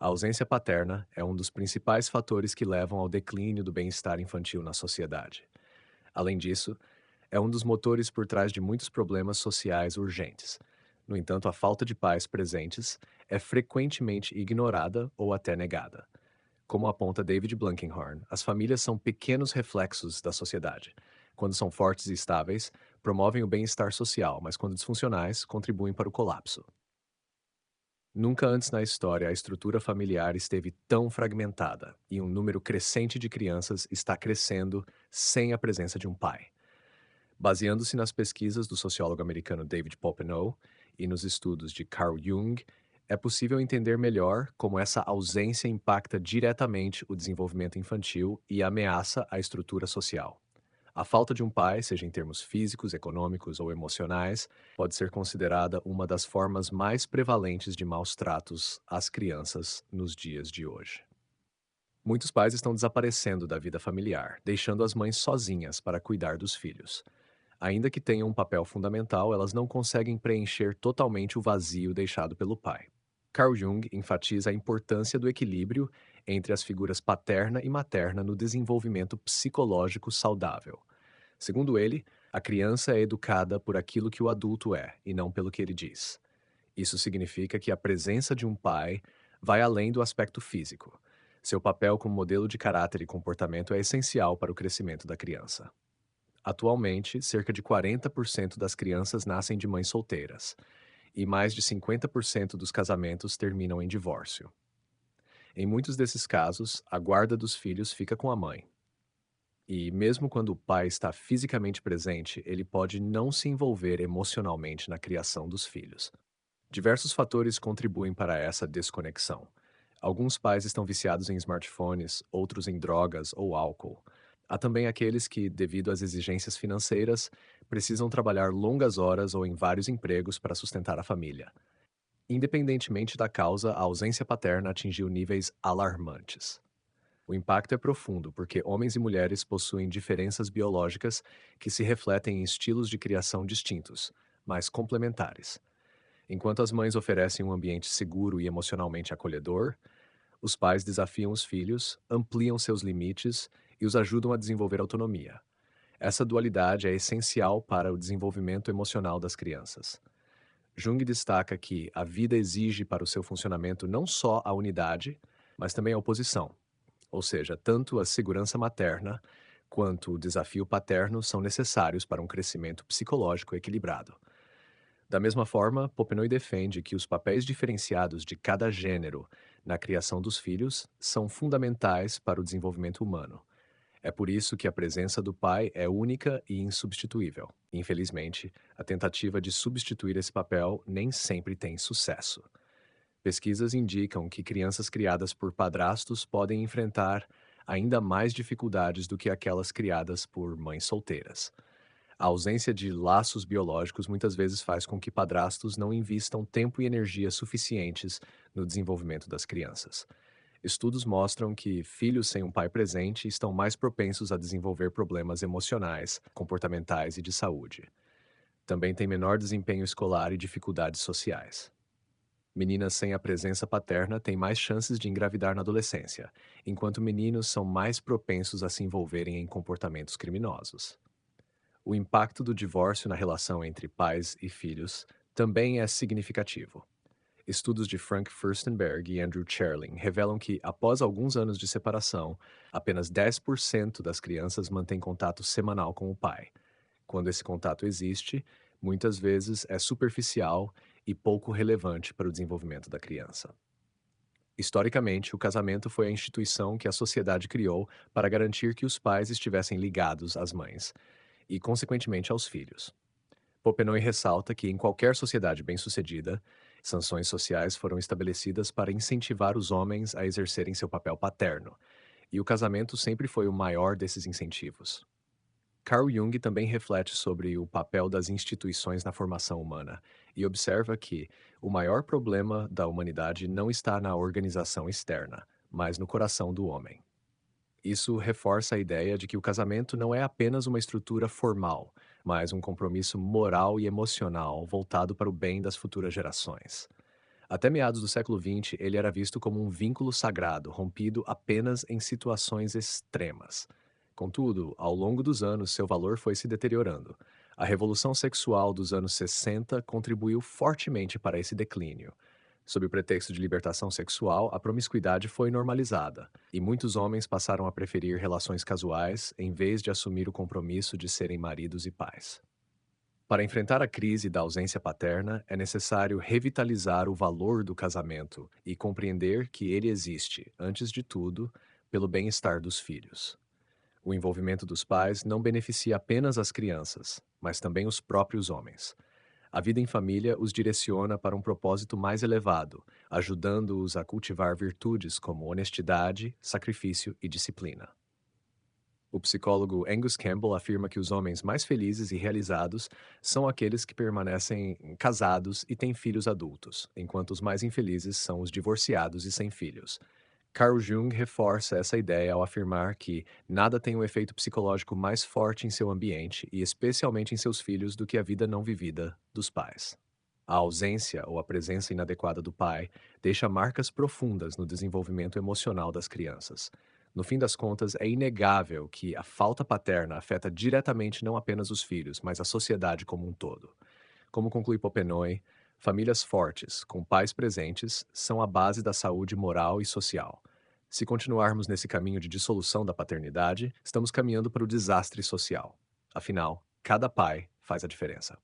A ausência paterna é um dos principais fatores que levam ao declínio do bem-estar infantil na sociedade. Além disso, é um dos motores por trás de muitos problemas sociais urgentes. No entanto, a falta de pais presentes é frequentemente ignorada ou até negada. Como aponta David Blankenhorn, as famílias são pequenos reflexos da sociedade. Quando são fortes e estáveis, promovem o bem-estar social, mas quando disfuncionais, contribuem para o colapso. Nunca antes na história a estrutura familiar esteve tão fragmentada e um número crescente de crianças está crescendo sem a presença de um pai. Baseando-se nas pesquisas do sociólogo americano David Popenoe e nos estudos de Carl Jung, é possível entender melhor como essa ausência impacta diretamente o desenvolvimento infantil e ameaça a estrutura social. A falta de um pai, seja em termos físicos, econômicos ou emocionais, pode ser considerada uma das formas mais prevalentes de maus tratos às crianças nos dias de hoje. Muitos pais estão desaparecendo da vida familiar, deixando as mães sozinhas para cuidar dos filhos. Ainda que tenham um papel fundamental, elas não conseguem preencher totalmente o vazio deixado pelo pai. Carl Jung enfatiza a importância do equilíbrio entre as figuras paterna e materna no desenvolvimento psicológico saudável. Segundo ele, a criança é educada por aquilo que o adulto é, e não pelo que ele diz. Isso significa que a presença de um pai vai além do aspecto físico. Seu papel como modelo de caráter e comportamento é essencial para o crescimento da criança. Atualmente, cerca de 40% das crianças nascem de mães solteiras, e mais de 50% dos casamentos terminam em divórcio. Em muitos desses casos, a guarda dos filhos fica com a mãe. E mesmo quando o pai está fisicamente presente, ele pode não se envolver emocionalmente na criação dos filhos. Diversos fatores contribuem para essa desconexão. Alguns pais estão viciados em smartphones, outros em drogas ou álcool. Há também aqueles que, devido às exigências financeiras, precisam trabalhar longas horas ou em vários empregos para sustentar a família. Independentemente da causa, a ausência paterna atingiu níveis alarmantes. O impacto é profundo porque homens e mulheres possuem diferenças biológicas que se refletem em estilos de criação distintos, mas complementares. Enquanto as mães oferecem um ambiente seguro e emocionalmente acolhedor, os pais desafiam os filhos, ampliam seus limites e os ajudam a desenvolver autonomia. Essa dualidade é essencial para o desenvolvimento emocional das crianças. Jung destaca que a vida exige para o seu funcionamento não só a unidade, mas também a oposição. Ou seja, tanto a segurança materna quanto o desafio paterno são necessários para um crescimento psicológico equilibrado. Da mesma forma, Popenoe defende que os papéis diferenciados de cada gênero na criação dos filhos são fundamentais para o desenvolvimento humano. É por isso que a presença do pai é única e insubstituível. Infelizmente, a tentativa de substituir esse papel nem sempre tem sucesso. Pesquisas indicam que crianças criadas por padrastos podem enfrentar ainda mais dificuldades do que aquelas criadas por mães solteiras. A ausência de laços biológicos muitas vezes faz com que padrastos não invistam tempo e energia suficientes no desenvolvimento das crianças. Estudos mostram que filhos sem um pai presente estão mais propensos a desenvolver problemas emocionais, comportamentais e de saúde. Também têm menor desempenho escolar e dificuldades sociais. Meninas sem a presença paterna têm mais chances de engravidar na adolescência, enquanto meninos são mais propensos a se envolverem em comportamentos criminosos. O impacto do divórcio na relação entre pais e filhos também é significativo. Estudos de Frank Furstenberg e Andrew Cherling revelam que, após alguns anos de separação, apenas 10% das crianças mantêm contato semanal com o pai. Quando esse contato existe, muitas vezes é superficial e pouco relevante para o desenvolvimento da criança. Historicamente, o casamento foi a instituição que a sociedade criou para garantir que os pais estivessem ligados às mães e, consequentemente, aos filhos. Popenoe ressalta que, em qualquer sociedade bem-sucedida, sanções sociais foram estabelecidas para incentivar os homens a exercerem seu papel paterno, e o casamento sempre foi o maior desses incentivos. Carl Jung também reflete sobre o papel das instituições na formação humana e observa que o maior problema da humanidade não está na organização externa, mas no coração do homem. Isso reforça a ideia de que o casamento não é apenas uma estrutura formal, mas um compromisso moral e emocional voltado para o bem das futuras gerações. Até meados do século XX, ele era visto como um vínculo sagrado, rompido apenas em situações extremas. Contudo, ao longo dos anos, seu valor foi se deteriorando. A revolução sexual dos anos 60 contribuiu fortemente para esse declínio. Sob o pretexto de libertação sexual, a promiscuidade foi normalizada, e muitos homens passaram a preferir relações casuais em vez de assumir o compromisso de serem maridos e pais. Para enfrentar a crise da ausência paterna, é necessário revitalizar o valor do casamento e compreender que ele existe, antes de tudo, pelo bem-estar dos filhos. O envolvimento dos pais não beneficia apenas as crianças, mas também os próprios homens. A vida em família os direciona para um propósito mais elevado, ajudando-os a cultivar virtudes como honestidade, sacrifício e disciplina. O psicólogo Angus Campbell afirma que os homens mais felizes e realizados são aqueles que permanecem casados e têm filhos adultos, enquanto os mais infelizes são os divorciados e sem filhos. Carl Jung reforça essa ideia ao afirmar que nada tem um efeito psicológico mais forte em seu ambiente e especialmente em seus filhos do que a vida não vivida dos pais. A ausência ou a presença inadequada do pai deixa marcas profundas no desenvolvimento emocional das crianças. No fim das contas, é inegável que a falta paterna afeta diretamente não apenas os filhos, mas a sociedade como um todo. Como conclui Popenoe, famílias fortes, com pais presentes, são a base da saúde moral e social. Se continuarmos nesse caminho de dissolução da paternidade, estamos caminhando para o desastre social. Afinal, cada pai faz a diferença.